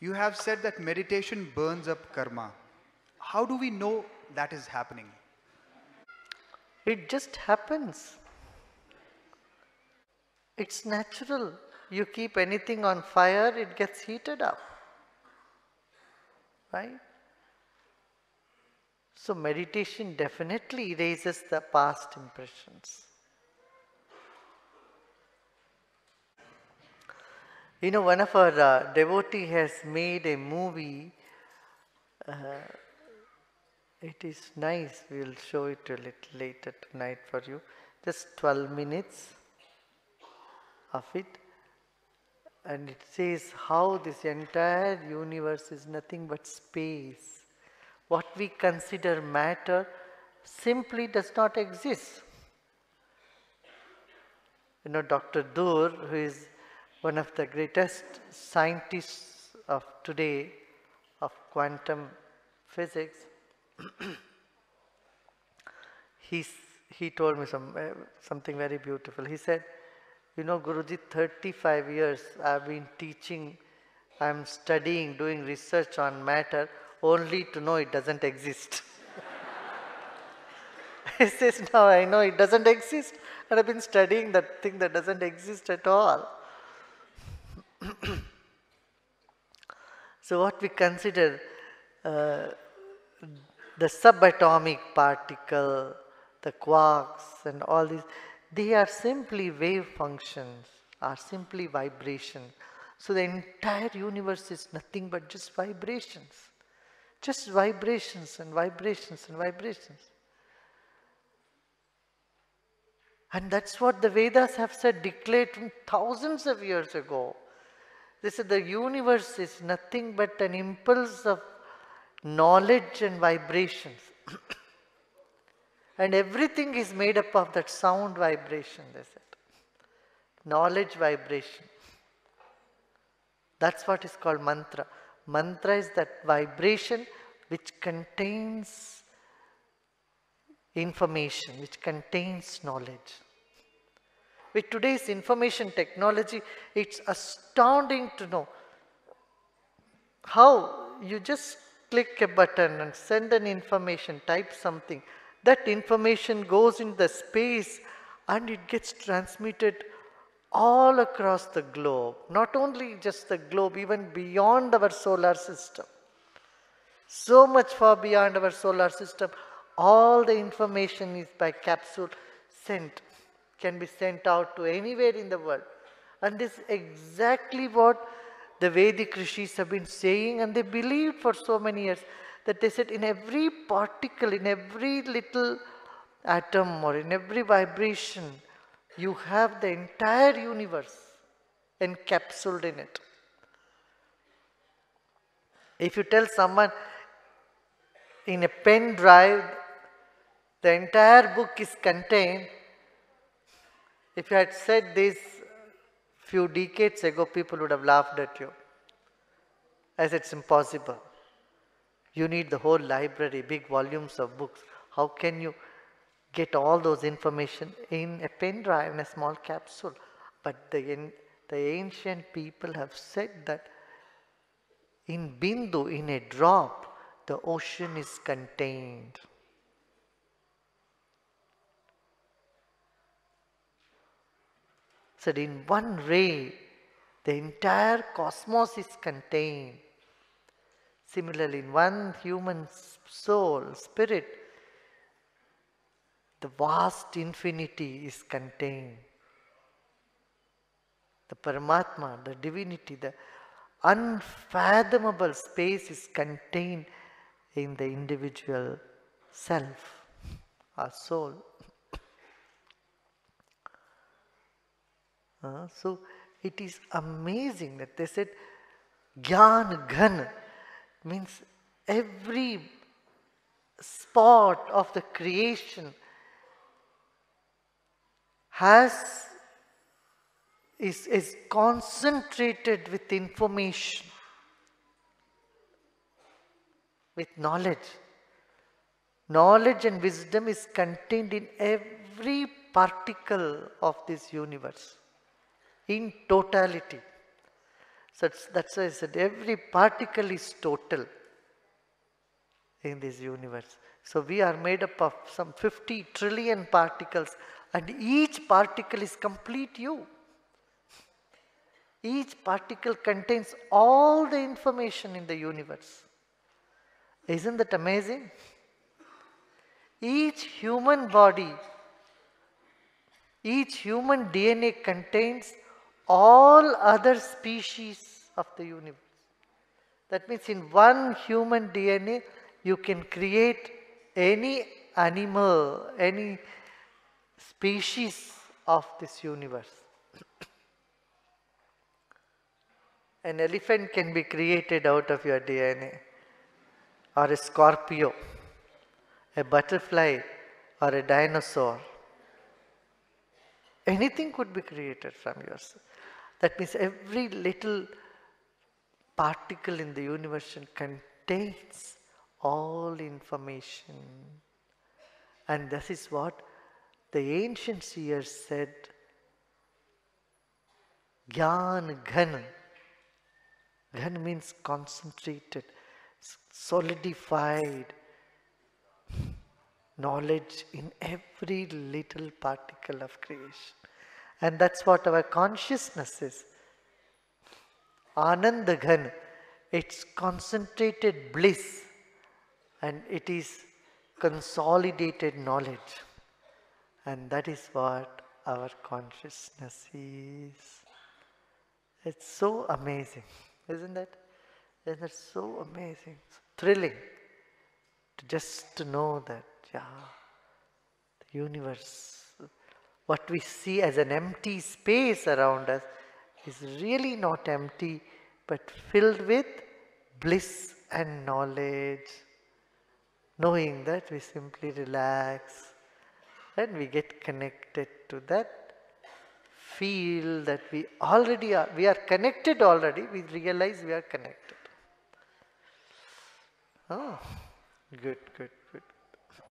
You have said that meditation burns up karma. How do we know that is happening? It just happens. It's natural. You keep anything on fire, it gets heated up. Right? So meditation definitely erases the past impressions. You know, one of our devotee has made a movie. It is nice. We will show it a little later tonight for you. Just 12 minutes of it. And it says how this entire universe is nothing but space. What we consider matter simply does not exist. You know, Dr. Dur, who is one of the greatest scientists of today of quantum physics, he told me something very beautiful. He said, you know, Guruji, 35 years I've been teaching, I'm studying, doing research on matter only to know it doesn't exist. He says, now I know it doesn't exist and I've been studying that thing that doesn't exist at all. So what we consider uh, the subatomic particle, the quarks and all these, they are simply wave functions, are simply vibration. So the entire universe is nothing but just vibrations. Just vibrations and vibrations and vibrations. And that's what the Vedas have said, declared from thousands of years ago. They said the universe is nothing but an impulse of knowledge and vibrations. And everything is made up of that sound vibration, they said. Knowledge vibration. That's what is called mantra. Mantra is that vibration which contains information, which contains knowledge. With today's information technology, it's astounding to know how you just click a button and send an information, type something. That information goes in the space and it gets transmitted all across the globe. Not only just the globe, even beyond our solar system. So much far beyond our solar system, all the information is by capsule sent, can be sent out to anywhere in the world. And this is exactly what the Vedic rishis have been saying, and they believed for so many years, that they said in every particle, in every little atom or in every vibration, you have the entire universe encapsulated in it. If you tell someone in a pen drive the entire book is contained, if you had said this few decades ago, people would have laughed at you, as it's impossible. You need the whole library, big volumes of books. How can you get all those information in a pen drive, in a small capsule? But the ancient people have said that in bindu, in a drop, the ocean is contained. Said in one ray, the entire cosmos is contained. Similarly, in one human soul, spirit, the vast infinity is contained. The Paramatma, the divinity, the unfathomable space is contained in the individual self, our soul. So it is amazing that they said Gyan Ghan means every spot of the creation is concentrated with information, with knowledge. Knowledge and wisdom is contained in every particle of this universe, in totality. So that's why I said every particle is total in this universe. So we are made up of some 50 trillion particles, and each particle is complete you. Each particle contains all the information in the universe. Isn't that amazing? Each human body, each human DNA contains all other species of the universe. That means in one human DNA, you can create any animal, any species of this universe. An elephant can be created out of your DNA, or a scorpio, a butterfly, or a dinosaur. Anything could be created from yourself. That means every little particle in the universe contains all information. And this is what the ancient seers said, Gyan Ghan. Ghan means concentrated, solidified knowledge in every little particle of creation. And that's what our consciousness is. Ananda Ghan, it's concentrated bliss, and it is consolidated knowledge. And that is what our consciousness is. It's so amazing, isn't it? Isn't it so amazing? It's thrilling to know that, yeah, the universe, what we see as an empty space around us is really not empty, but filled with bliss and knowledge. Knowing that, we simply relax and we get connected to that. Feel that we already are, we are connected already, we realize we are connected. Oh, good, good.